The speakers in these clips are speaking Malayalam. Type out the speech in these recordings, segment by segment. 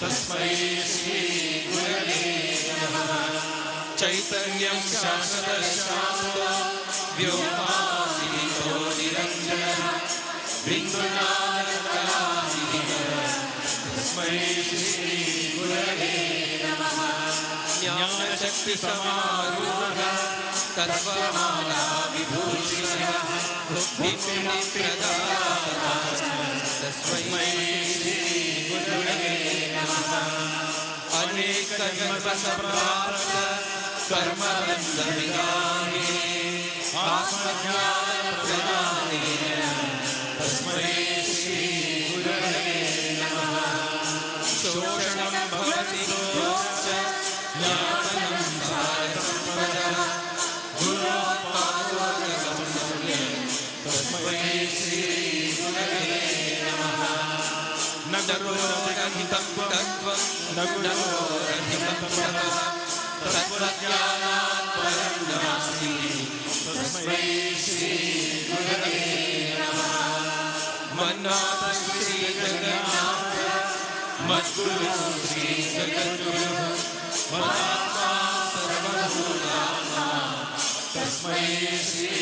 तस्मै श्री गुरवे नमः। चैतन्यं शाश्वतशान्तो व्योमातीतो निरञ्जनः बिन्दुनाथकलानिधिः तस्मै श्री गुरवे नमः। ज्ञानशक्तिसमारूढः तत्त्वमाला विभूषितः बुद्धिप्रदाता तस्मै श्री गुरवे नमः। अनेकजन्मसम्प्राप्त कर्मबन्धविदाने आत्मज्ञानप्रदानेन तस्मै श्री गुरवे नमः। शोषणं भवति दोश्च ज्ञापनं भारतसम्पदः गुरोपादोदकं सम्यक् तस्मै श्री गुरवे नमः। न गुरोरहितं तत्त्वं न गुरोरहितं तपः तत्त्वज्ञानात् परं नास्ति तस्मै श्री गुरवे नमः। मन्नाथ श्री जगन्नाथ मद्गुरु श्री जगद्गुरुः मदात्मा सर्वभूतानां तस्मै श्री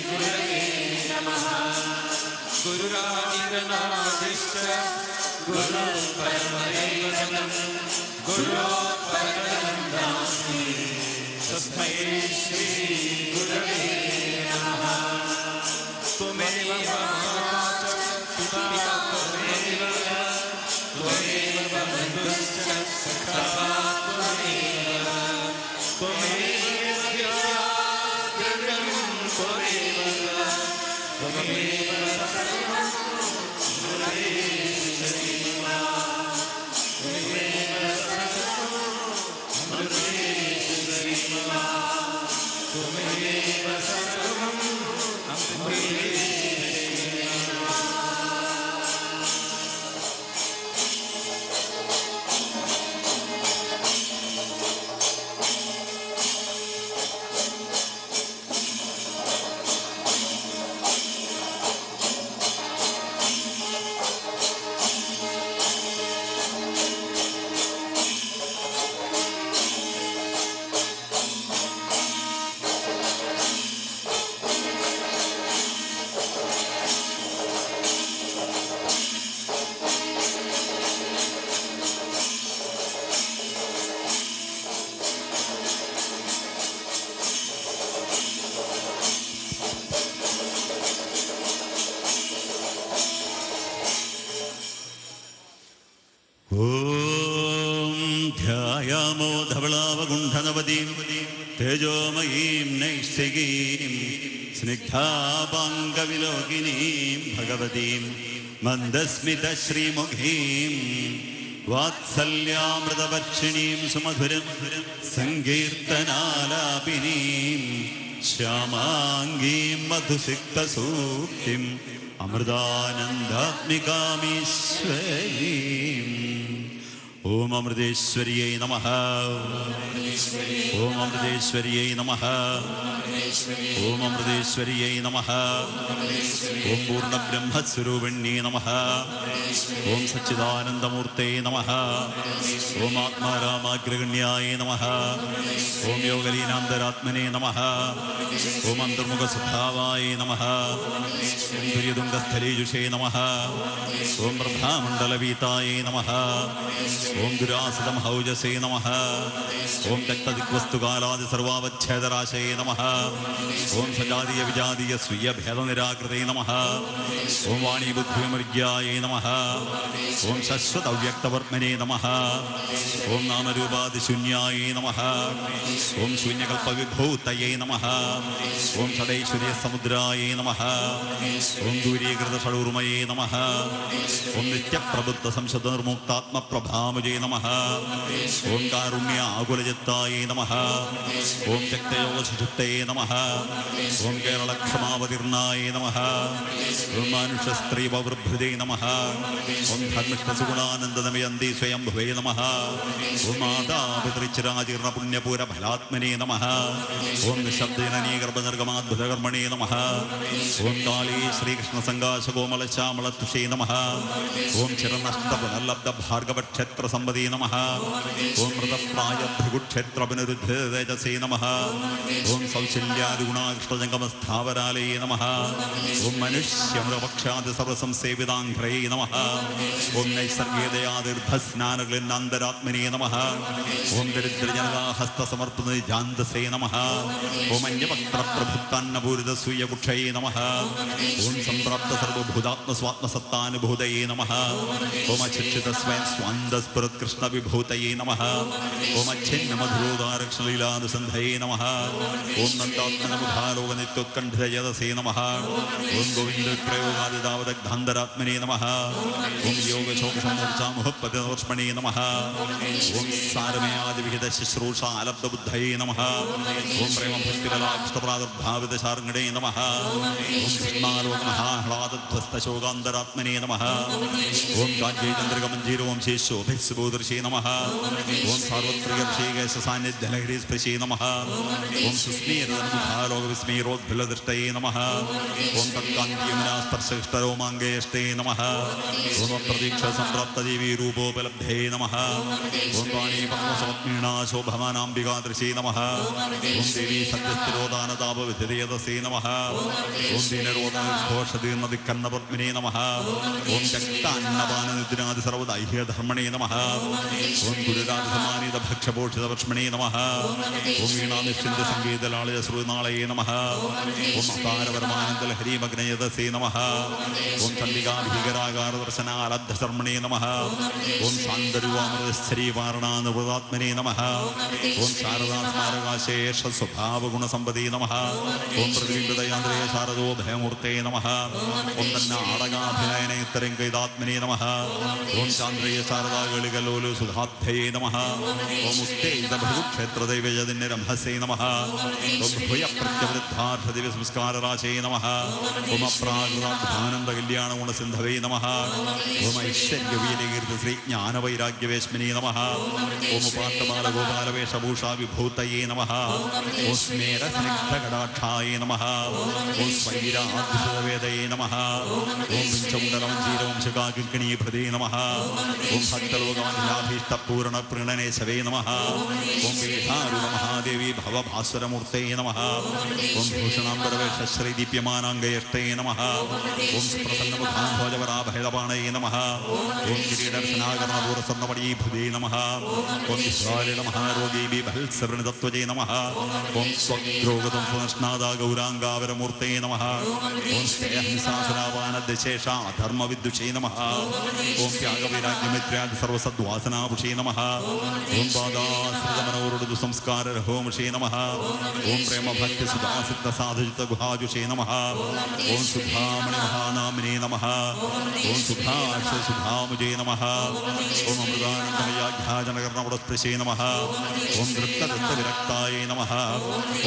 गुरवे नमः। गुरुरादिरनादिश्च गुरुः परमदैवतं गुरोः परं नास्ति तस्मै श्री गुरवे नमः। त्वमेव माता च पिता त्वमेव त्वमेव बन्धुश्च सखा त्वमेव त्वमेव विद्या द्रव्यं त्वमेव त्वमेव सर्वं ध्यायामो धवलावगुण्ठनवतीं तेजोमयीं नैष्ठिकीं स्निग्धापाङ्गविलोकिनीं भगवतीं मन्दस्मितश्रीमुखीं वात्सल्यामृतवर्षिणीं सुमधुरं सङ्कीर्तनालापिनीं श्यामाङ्गीं मधुसिक्तसूक्तिम् अमृतानन्दात्मिकामीश्वरीम्। ओम अमृतेश्वर्यै नमः। ओम अमृतेश्वर्यै नमः। ओम अमृतेश्वर्यै नमः। ओम पूर्णब्रह्मस्वरूपिण्यै नमः। ओम सच्चिदानन्दमूर्तये नमः। ओम आत्मारामाग्रगण्याय नमः। ओम योगलीनान्तरात्मने नमः। ओम अन्तर्मुखस्वभावाय नमः। ओम तुर्यतुङ्गस्थलेजुषे नमः। ओम ब्रह्मामण्डलवीताय नमः। ओम दुरासदमहौजसे नमः। ओम तक्तदिक्वस्तुकालादि सर्वावच्छेदराशये नमः। ओम सजातीय विजातीय स्वीय भेदनिराकृते नमः। ओम वाणी बुद्धिविमर्याय नमः। ओम शाश्वत अव्यक्तवर्त्मने नमः। ओम नामरूपादिशून्याय नमः। ओम शून्यकल्पविभूतये नमः। ओम षडैश्वर्य समुद्राय नमः। ओम दूरीकृत षडूर्मये नमः। ओम नित्यप्रबुद्ध संशुद्ध निर्मुक्तात्मप्रभामुजे नमः। ओम कारुण्य आकुलचित्ताय नमः। ओम शक्तयोगशुद्धये नमः। ओम केरलक्षमावतीर्णाय नमः। ओम मानुषस्त्रीववृभृदे नमः। ओम धर्मिष्ठसुगुणानन्दनमयन्ति स्वयं भवे नमः। ओम मातापितृचिराजीर्ण पुण्यपूरफलात्मने नमः। ओम निःशब्देननीगर्भनिर्गमाद्भुतकर्मणे नमः। ओम काली श्रीकृष्णसङ्गाशकोमलश्यामलतुषे नमः। ओम चिरनष्टपुनर्लब्ध भार्गवक्षेत्र ഗുണസമ്പതി നമഃ. ഓം മൃതപ്രായ ഭൃഗുക്ഷേത്ര പുനരുദ്ധേജസേ നമഃ. ഓം സൗശല്യാദി ഗുണാകൃഷ്ണജംഗമസ്ഥാവരാലയേ നമഃ. ഓം മനുഷ്യമൃപക്ഷാദി സർവസംസേവിതാംഘ്രേ നമഃ. ഓം നൈസർഗീയതയാതീർത്ഥസ്നാനഗളിന്നാന്തരാത്മനേ നമഃ. ഓം ദരിദ്രജനതാഹസ്തസമർപ്പണജാന്തസേ നമഃ. ഓം അന്യപത്രപ്രഭുത്താന്നപൂരിതസൂയകുക്ഷയേ നമഃ. ഓം സംപ്രാപ്ത സർവഭൂതാത്മസ്വാത്മസത്താനുഭൂതയേ നമഃ. ഓം അചിക്ഷിത സ്വയം സ്വാന്തസ്ഫുരത്കൃഷ്ണവിഭൂതയേ നമഃ. ഓം അച്ഛിന്നമധുരോദാരക്ഷണലീലാനുസന്ധയേ നമഃ. ഓം നന്ദാത്മനമുഖാലോകനിത്യോത്കണ്ഠിതയതസേ നമഃ. ഓം ഗോവിന്ദപ്രയോഗാദിതാവദഗ്ധാന്തരാത്മനേ നമഃ. ഓം യോഗശോകസമൂർച്ഛാമുഹപതിവർഷ്മണേ നമഃ. ഓം സാരമയാദിവിഹിത ശുശ്രൂഷാലബ്ധബുദ്ധയേ നമഃ. ഓം പ്രേമഭക്തിബലാക്ഷപ്രാദുർഭാവിതശാർങ്ങണേ നമഃ. ഓം കൃഷ്ണാലോകമഹാഹ്ലാദധ്വസ്തശോകാന്തരാത്മനേ നമഃ. ഓം കാഞ്ചീചന്ദ്രകമഞ്ജീരവംശേശോഭിസ്സുബോധർഷേ നമഃ. ഓം സാർവത്രികർഷീകേശസാന്നിധ്യലഹരീസ്പൃശേ നമഃ. ഓം സുസ്മീരതന്മുഖാലോകവിസ്മീരോദ്ഭിലദൃഷ്ടയേ നമഃ. ഓം തത്കാന്തിയമുനാസ്പർശിഷ്ടരോമാംഗേഷ്ടേ നമഃ. ഓം പ്രതീക്ഷ സംപ്രാപ്തദേവീ രൂപോപലബ്ധേ നമഃ. ഓം വാണീ പത്മസമത്മീണാ ശോഭമാനാംബികാദൃശേ നമഃ. ഓം ദേവീ സത്യസ്ഥിരോദാനതാപവിധിരേതസേ നമഃ. ഓം ദീനരോധഘോഷദീർണദിക്കന്നപത്മിനേ നമഃ. ഓം രക്താന്നപാനനിദ്രാദി സർവദൈഹ്യധർമ്മണേ നമഃ. ഓം ഗുരുരാജസമാനീത ഭക്ഷപോഷിതവർഷ്മണേ നമഃ. ഓം വീണാനിശ്ചിന്ത സംഗീതലാളിത ശ്രുനാളയേ നമഃ. ഓം അപാരപരമാനന്ദലഹരീമഗ്നയതസേ നമഃ. ഓം ചണ്ഡികാഭീകരാകാരദർശനാലബ്ധശർമ്മണേ നമഃ. ഓം സാന്തരുവാമൃതശ്ചരീവാരണാനുവൃതാത്മനേ നമഃ. ഓം ശാരദാസ്മാരകാശേഷ സ്വഭാവഗുണസമ്പദേ നമഃ. ഓം പ്രതിബിംബിതയാന്ത്രേ ശാരദോ ഭയമൂർത്തേ നമഃ. ഓം തന്നാടകാഭിനയനേത്തരംഗൈതാത്മനേ നമഃ. ഓം ചാന്ദ്രയ ശാരദാകളികലോലു സുധാഭ്യയേ നമഃ. ഓം ഉസ്തേജഭൃഗുക്ഷേത്രദൈവജതിന്യരംഹസേ നമഃ. ഓം ഭൂയപ്രത്യവൃദ്ധാർത്ഥദിവ്യ സംസ്കാരരാശേ നമഃ. ഓം അപ്രാകൃതാനന്ദകല്യാണഗുണസിന്ധവേ നമഃ. ഓം ഐശ്വര്യവീരകീർത്തി ജ്ഞാനവൈരാഗ്യവേശ്മിനേ നമഃ. ഓം ഉപാത്തമാലഗോപാലവേഷഭൂഷാ വിഭൂതയേ നമഃ. ഓം സ്മേരസ്നിഗ്ധകടാക്ഷായേ നമഃ. ഓം സ്വൈരാദ്ഭുതവേദയേ നമഃ. ഓം പഞ്ചമുണ്ടലമഞ്ജീരവംശകാകിങ്കണീഭൃതേ നമഃ. ഓം ഭക്തലോകാഭിലാഭീഷ്ടപൂർണപ്രീണനേശവേ നമഃ. ഓം പീഠാരൂഢമഹാദേവി ഭവഭാസുരമൂർത്തേ നമഃ. ഓം ഭൂഷണാംബരവേഷശ്രീദീപ്യമാനാംഗയഷ്ടേ നമഃ. ഓം സുപ്രസന്നമുഖാംഭോജവരാഭയപാണയേ നമഃ. ഓം കിരീടർശനാകരണപൂർവസ്വർണ്ണമണീഭൃതേ നമഃ. ഓം വിശ്വാലിളമഹാരോഗീ ബിഭത്സവൃണിതത്വജേ നമഃ. ഓം സ്വഗ്രോഗതം സ്വനഷ്ണാദാ ഗൗരാംഗാവരമൂർത്തേ നമഃ. ഓം സ്നേഹനിസാസുരാപാനദ്ശേഷാധർമ്മവിദ്ദുഷേ നമഃ. ഓം ത്യാഗവൈരാഗ്യമിത്രാദി സർവസദ്വാസനാഭുഷേ നമഃ. ഓം പാദാശ്രിതമനോരുദു സംസ്കാരരഹോമുഷേ നമഃ. ഓം പ്രേമഭക്തിസുധാസിദ്ധസാധുജിതഗുഹാജുഷേ നമഃ. ഓം സുധാമണിമഹാനാമിനേ നമഃ. ഓം സുധാശ്രീസുധാമുജേ നമഃ. ഓം അമൃതാനന്ദമയാഘ്യാജനകർണപുടസ്പൃശേ നമഃ. ഓം ദൃപ്തദത്തവിരക്തായേ നമഃ.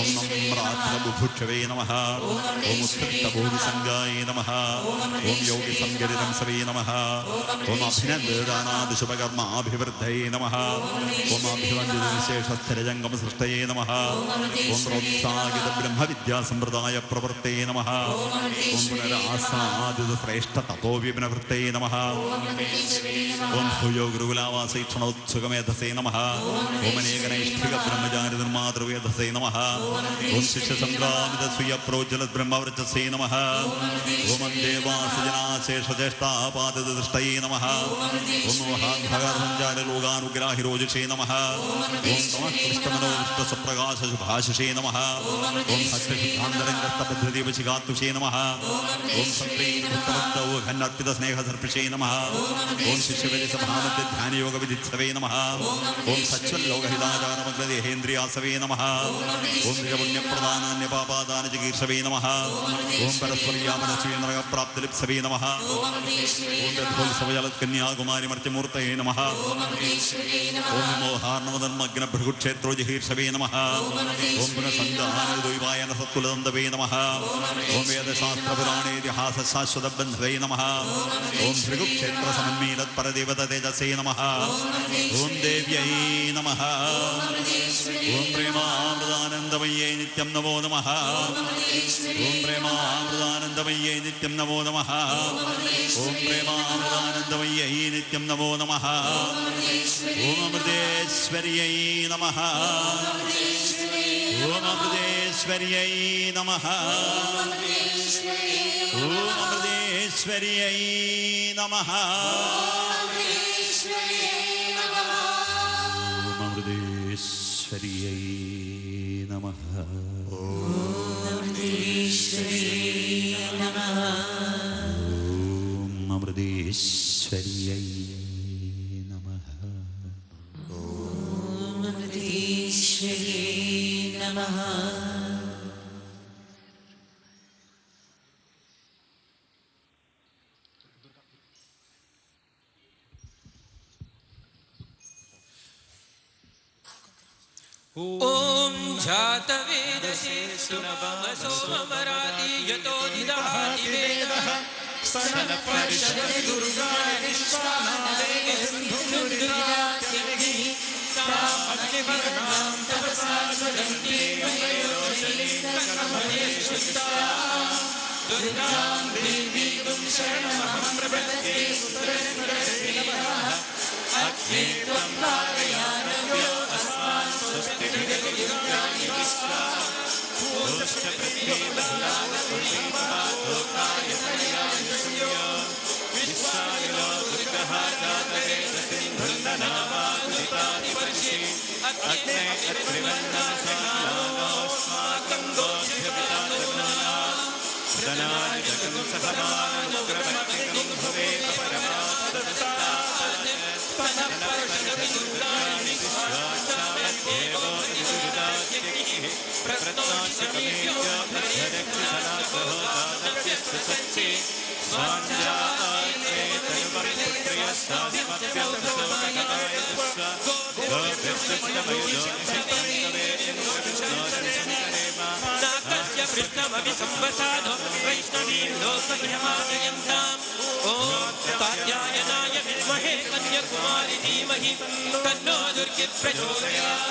ഓം നമ്രാത്രബുഭുക്ഷവേ നമഃ. ഓം ഉത്കൃഷ്ടഭൂതിസംഗായേ നമഃ. ഓം യോഗിസംഗരിരംസവേ നമഃ. ഓം അഭിനന്ദനാദിശുഭകർമാഭിവൃദ്ധയേ നമഃ. ഓം അഭിവന്ദിതവിശേഷസ്ഥിരജംഗമസൃഷ്ടയേ നമഃ. ഓം പ്രോത്സാഹിത ബ്രഹ്മവിദ്യാസമ്പ്രദായ പ്രവൃത്തേ നമഃ. ഓം പുനരാസാദിത ശ്രേഷ്ഠ തപോവിപിനവൃത്തേ നമഃ. ഓം ഭൂയോ ഗുരുകുലാവാസൈക്ഷണോത്സുകമേധസേ നമഃ. ഓം അനേകനൈഷ്ഠിക ബ്രഹ്മചാരി നിർമാതൃവേധസേ നമഃ. ഓം ശിഷ്യസംഗ്രാമിത സ്വീയ പ്രോജ്വല ബ്രഹ്മവൃച്ചസേ നമഃ. ഓം ദേവാസജനാശേഷജ്യേഷ്ഠാപാദിതദൃഷ്ടയേ നമഃ. ഓം മഹാഭഗർസഞ്ചാരലോകാനുഗ്രാഹിരോജുഷേ നമഃ. ഓം നമഃ കൃഷ്ണമനോവിഷ്ടസുപ്രകാശസുഭാഷിഷേ നമഃ. ഓം ഭക്തസിദ്ധാന്തരംഗസ്തപദ്ധതിവശികാത്തുഷേ നമഃ. ഓം സത്രീഭക്തവന്തൗഘന്നർപ്പിതസ്നേഹസർപ്പിഷേ നമഃ. ഓം ശിഷ്യവരിസഭാമധ്യധ്യാനയോഗവിദിത്സവേ നമഃ. ഓം സച്വല്ലോകഹിതാചാരമഗ്രദേഹേന്ദ്രിയാസവേ നമഃ. ഓം നിജപുണ്യപ്രദാനാന്യപാപാദാനചികീർഷവേ നമഃ. ഓം പരസ്പര്യാമനസ്വീനരകപ്രാപ്തിലിപ്സവേ നമഃ. ഓം രഥോത്സവജലത്കന്യാകുമാരിമർത്യമൂർത്തയേ നമഃ. ഓം മോഹാർണവധർമ്മഗ്നഭൃഗുക്ഷേത്രോജിഹീർഷവേ നമഃ. ഓം പുനഃസന്ധാനദ്വൈവായന സത്കുലദന്തവേ നമഃ. ഓം വേദശാസ്ത്രപുരാണേതിഹാസശാശ്വതബന്ധവേ നമഃ. ഓം ഭൃഗുക്ഷേത്രസമന്മീലത്പരദേവതേജസേ നമഃ. ഓം ദേവ്യൈ നമഃ. ഓം പ്രേമാമൃതാനന്ദ പ്രേമാമൃതാനന്ദമയ്യേ നിത്യം നമോ നമഃ. ഓം പ്രേമാമൃതാനന്ദമയ്യേ നിത്യം നമോ നമഃ. ഓം പ്രേമാമൃതാനന്ദമയ്യേ നിത്യം നമോ നമഃ. ഓം അമൃതേശ്വര്യൈ നമഃ. ഓം അമൃതേശ്വര്യൈ നമഃ. ഓം അമൃതേശ്വര്യൈ നമഃ. ഓം അമൃതേശ്വര്യൈ നമഃ. ഓം അമൃതേശ്വര്യൈ നമഃ. ॐ जातवेदसे सुनवसोमरादि यतो निदहाति वेदः सनपरिषदे दुर्गाय विश्वानादे सिन्धुरिरात्यभिः सामग्निवर्णां तपसा स्वदन्ति वयोजलीकर्मणे शुद्धा दुर्गां देवीं शरणमहं प्रपद्ये सुतरस्वरस्यै नमः. अग्ने त्वं धारयामि अस्मान् स्वस्ति दुर्गाणि विश्वा पूर्वश्च प्रत्येकलालोकाय तनयाय सूर्य विश्वाय दुर्गः जातवेदसिन्धुर्ननामादितादिवर्षे अग्ने अत्रिवन्नासमानोऽस्माकं दोषपितातर्नः प्रदानानि जगं सहमानमुग्रभक्तिकं भवेत् परमात्मदत्तात् पदपरशदुर्गाणि विश्वाचामत्येव दुर्गात्यग्निः प्रत्नोषकमेत्य प्रत्यरक्षसनासहोदानव्यस्य सच्चे स्वाञ्जाते तनुवर्पुत्र्यस्तादिमत्यन्तशोकगताय दुष्टा नाकस्य पृष्ठमभिसंवसादो वैष्णवीं लोकनियमानयं ताम्. ॐ कात्यायनाय विद्महे कन्याकुमारी धीमहि तन्नो दुर्गे प्रचोदयात्.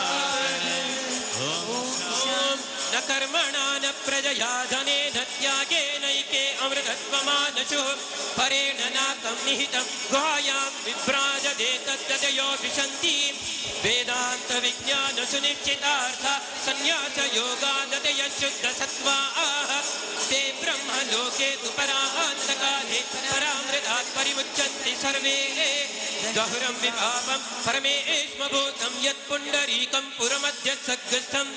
न कर्मणा न प्रजया धनेन त्यागेनैके अमृतत्वमानशो परेण नाकं निहितं गुहायां विभ्राजते तद्दतयो विशन्ति वेदान्त विज्ञान सुनिश्चितार्थ संन्यास योगादतय शुद्ध सत्त्वाः ते ब्रह्मलोके तु परान्तकाले परामृतात् परिमुच्यन्ते सर्वे. गहुरं विभावं परमेश्मभूतं यत्पुण्डरीकं पुरमध्य सग्रस्थं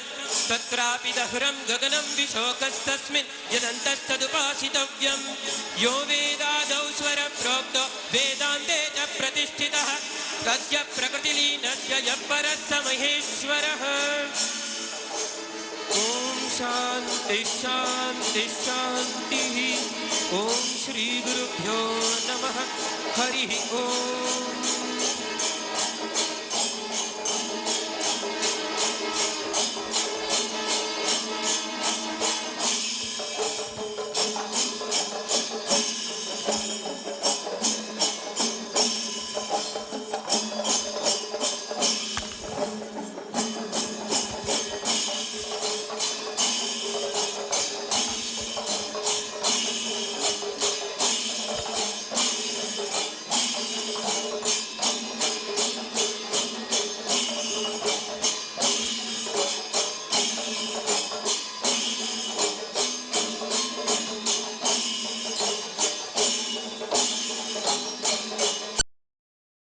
तत्रापि दहुरं गगनं विशोकस्तस्मिन् यदन्तस्तदुपासितव्यं. यो वेदादौ स्वरप्रोक्तो वेदान्ते च प्रतिष्ठितः तस्य प्रकृतिलीनस्य यः परः स महेश्वरः. ॐ शान्ति शान्ति शान्तिः. ॐ श्रीगुरुभ्यो नमः. हरिः ॐ.